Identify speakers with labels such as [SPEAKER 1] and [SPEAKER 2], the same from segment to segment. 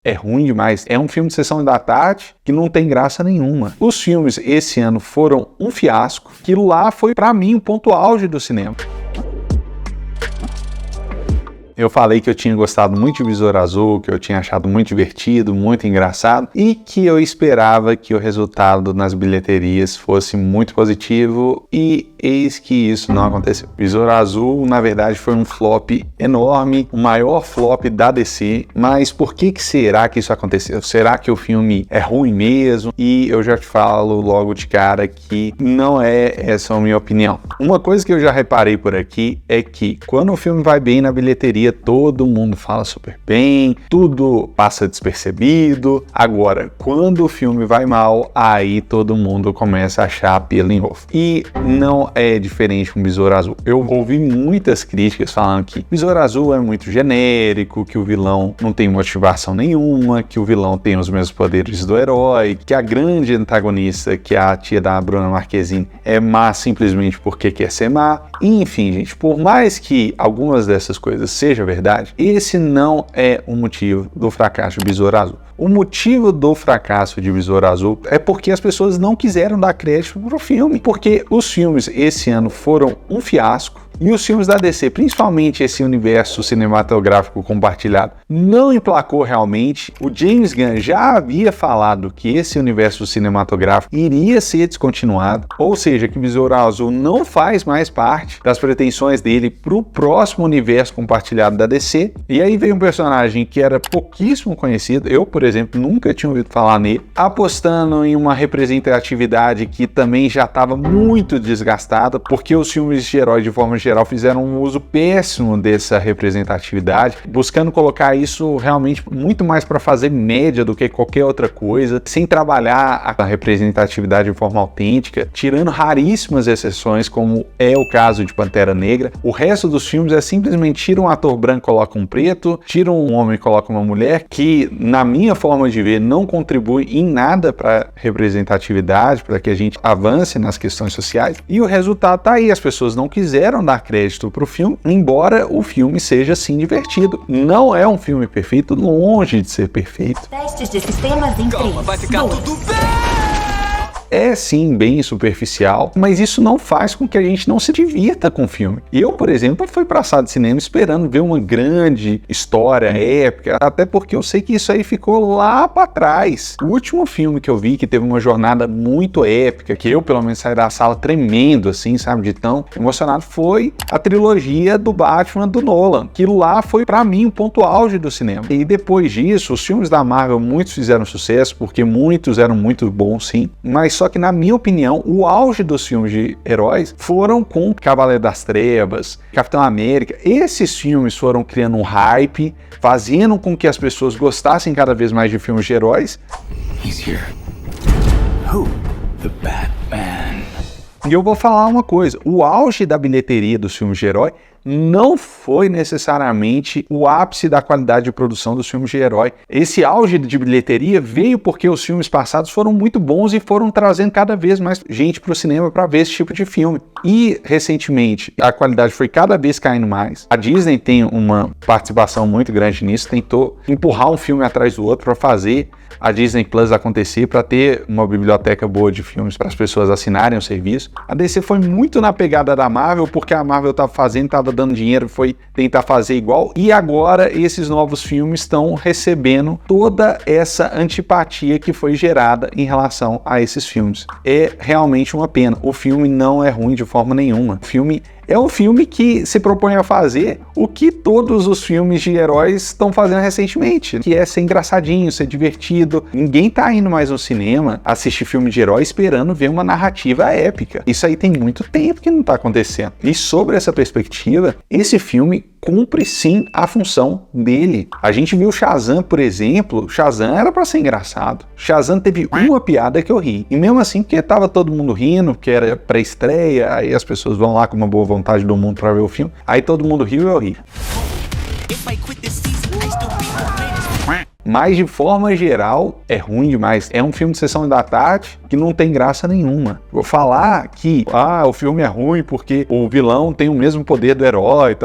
[SPEAKER 1] é ruim demais. É um filme de sessão da tarde que não tem graça nenhuma. Os filmes esse ano foram um fiasco. Aquilo lá foi, pra mim, o ponto auge do cinema. Eu falei que eu tinha gostado muito de Besouro Azul, que eu tinha achado muito divertido, muito engraçado e que eu esperava que o resultado nas bilheterias fosse muito positivo e eis que isso não aconteceu. Besouro Azul, na verdade, foi um flop enorme, o maior flop da DC, mas por que será que isso aconteceu? Será que o filme é ruim mesmo? E eu já te falo logo de cara que não é essa a minha opinião. Uma coisa que eu já reparei por aqui é que quando o filme vai bem na bilheteria, todo mundo fala super bem, tudo passa despercebido. Agora, quando o filme vai mal, aí todo mundo começa a achar pelo em ovo. E não é diferente com Besouro Azul. Eu ouvi muitas críticas falando que Besouro Azul é muito genérico, que o vilão não tem motivação nenhuma, que o vilão tem os mesmos poderes do herói, que a grande antagonista, que é a tia da Bruna Marquezine, é má simplesmente porque quer ser má. Enfim, gente, por mais que algumas dessas coisas sejam verdade, esse não é o motivo do fracasso de Besouro Azul. O motivo do fracasso de Besouro Azul é porque as pessoas não quiseram dar crédito pro filme, porque os filmes esse ano foram um fiasco. E os filmes da DC, principalmente esse universo cinematográfico compartilhado, não emplacou realmente. O James Gunn já havia falado que esse universo cinematográfico iria ser descontinuado, ou seja, que Besouro Azul não faz mais parte das pretensões dele para o próximo universo compartilhado da DC. E aí veio um personagem que era pouquíssimo conhecido, eu, por exemplo, nunca tinha ouvido falar nele, apostando em uma representatividade que também já estava muito desgastada, porque os filmes de herói de forma geral fizeram um uso péssimo dessa representatividade, buscando colocar isso realmente muito mais para fazer média do que qualquer outra coisa, sem trabalhar a representatividade de forma autêntica, tirando raríssimas exceções, como é o caso de Pantera Negra. O resto dos filmes é simplesmente tira um ator branco, coloca um preto, tira um homem, coloca uma mulher, que na minha forma de ver não contribui em nada para representatividade, para que a gente avance nas questões sociais, e o resultado tá aí, as pessoas não quiseram dar crédito pro filme, embora o filme seja sim divertido. Não é um filme perfeito, longe de ser perfeito.
[SPEAKER 2] Testes de sistemas em 3,
[SPEAKER 3] vai ficar tudo bem!
[SPEAKER 1] É sim bem superficial, mas isso não faz com que a gente não se divirta com o filme. Eu, por exemplo, fui pra sala de cinema esperando ver uma grande história épica, até porque eu sei que isso aí ficou lá pra trás. O último filme que eu vi que teve uma jornada muito épica, que eu pelo menos saí da sala tremendo assim, sabe, de tão emocionado, foi a trilogia do Batman do Nolan. Aquilo lá foi pra mim o ponto auge do cinema. E depois disso, os filmes da Marvel, muitos fizeram sucesso, porque muitos eram muito bons sim, mas só que, na minha opinião, o auge dos filmes de heróis foram com Cavaleiro das Trevas, Capitão América. Esses filmes foram criando um hype, fazendo com que as pessoas gostassem cada vez mais de filmes de heróis.
[SPEAKER 3] He's here. Who? The Batman.
[SPEAKER 1] E eu vou falar uma coisa, o auge da bilheteria dos filmes de herói não foi necessariamente o ápice da qualidade de produção dos filmes de herói. Esse auge de bilheteria veio porque os filmes passados foram muito bons e foram trazendo cada vez mais gente para o cinema para ver esse tipo de filme. E, recentemente, a qualidade foi cada vez caindo mais. A Disney tem uma participação muito grande nisso, tentou empurrar um filme atrás do outro para fazer a Disney Plus acontecer, para ter uma biblioteca boa de filmes para as pessoas assinarem o serviço. A DC foi muito na pegada da Marvel, porque a Marvel estava fazendo, estava dando dinheiro, foi tentar fazer igual, e agora esses novos filmes estão recebendo toda essa antipatia que foi gerada em relação a esses filmes. É realmente uma pena. O filme não é ruim de forma nenhuma. O filme é um filme que se propõe a fazer o que todos os filmes de heróis estão fazendo recentemente, que é ser engraçadinho, ser divertido. Ninguém tá indo mais no cinema assistir filme de herói esperando ver uma narrativa épica. Isso aí tem muito tempo que não tá acontecendo. E sobre essa perspectiva, esse filme cumpre sim a função dele. A gente viu Shazam, por exemplo. Shazam era pra ser engraçado. Shazam teve uma piada que eu ri. E mesmo assim, porque tava todo mundo rindo, porque era pré-estreia, aí as pessoas vão lá com uma boa vontade do mundo pra ver o filme. Aí todo mundo riu e eu ri. Mas de forma geral é ruim demais. É um filme de sessão da tarde que não tem graça nenhuma. Vou falar que o filme é ruim porque o vilão tem o mesmo poder do herói,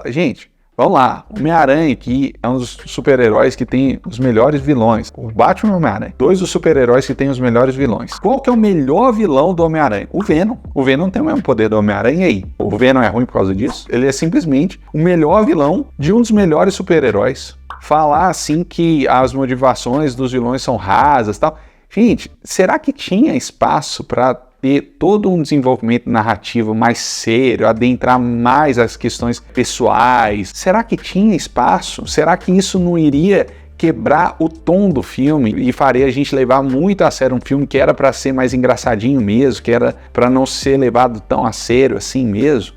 [SPEAKER 1] Gente, Vamos lá, Homem-Aranha aqui é um dos super-heróis que tem os melhores vilões. O Batman e o Homem-Aranha, 2 dos super-heróis que tem os melhores vilões. Qual que é o melhor vilão do Homem-Aranha? O Venom. O Venom tem o mesmo poder do Homem-Aranha, e aí? O Venom é ruim por causa disso? Ele é simplesmente o melhor vilão de um dos melhores super-heróis. Falar assim que as motivações dos vilões são rasas e tal. Gente, será que tinha espaço para ter todo um desenvolvimento narrativo mais sério, adentrar mais as questões pessoais? Será que tinha espaço? Será que isso não iria quebrar o tom do filme e faria a gente levar muito a sério um filme que era para ser mais engraçadinho mesmo, que era para não ser levado tão a sério assim mesmo?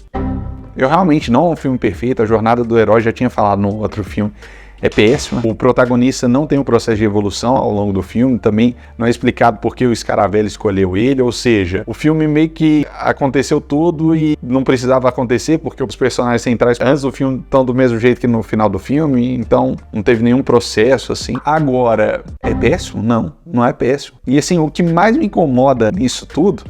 [SPEAKER 1] Eu realmente não é um filme perfeito, a jornada do herói já tinha falado no outro filme. É péssima. O protagonista não tem um processo de evolução ao longo do filme, também não é explicado por que o Scaravella escolheu ele, ou seja, o filme meio que aconteceu tudo e não precisava acontecer porque os personagens centrais antes do filme estão do mesmo jeito que no final do filme, então não teve nenhum processo assim. Agora, é péssimo? Não é péssimo. E assim, o que mais me incomoda nisso tudo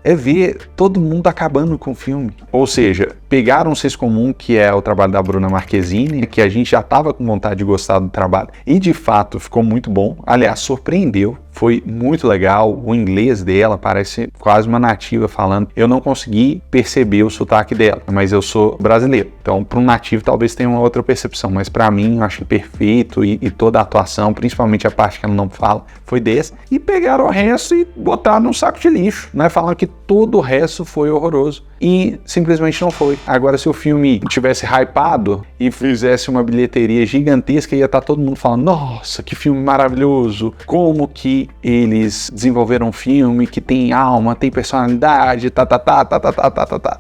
[SPEAKER 1] é ver todo mundo acabando com o filme. Ou seja, pegaram um senso comum, que é o trabalho da Bruna Marquezine, que a gente já estava com vontade de gostar do trabalho, e de fato ficou muito bom. Aliás, surpreendeu, foi muito legal. O inglês dela parece quase uma nativa falando. Eu não consegui perceber o sotaque dela, mas eu sou brasileiro. Então, para um nativo talvez tenha uma outra percepção, mas para mim eu achei perfeito e toda a atuação, principalmente a parte que ela não fala, foi desse. E pegaram o resto e botaram num saco de lixo, né? Falando que todo o resto foi horroroso. E simplesmente não foi. Agora, se o filme tivesse hypado e fizesse uma bilheteria gigantesca, ia estar todo mundo falando: nossa, que filme maravilhoso, como que eles desenvolveram um filme que tem alma, tem personalidade, tá.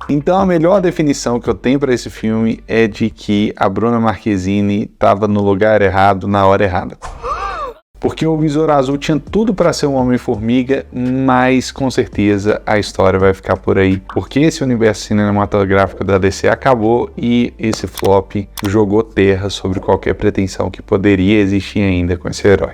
[SPEAKER 1] Então a melhor definição que eu tenho para esse filme é de que a Bruna Marquezine estava no lugar errado, na hora errada. Porque o Besouro Azul tinha tudo para ser um Homem-Formiga, mas com certeza a história vai ficar por aí. Porque esse universo cinematográfico da DC acabou e esse flop jogou terra sobre qualquer pretensão que poderia existir ainda com esse herói.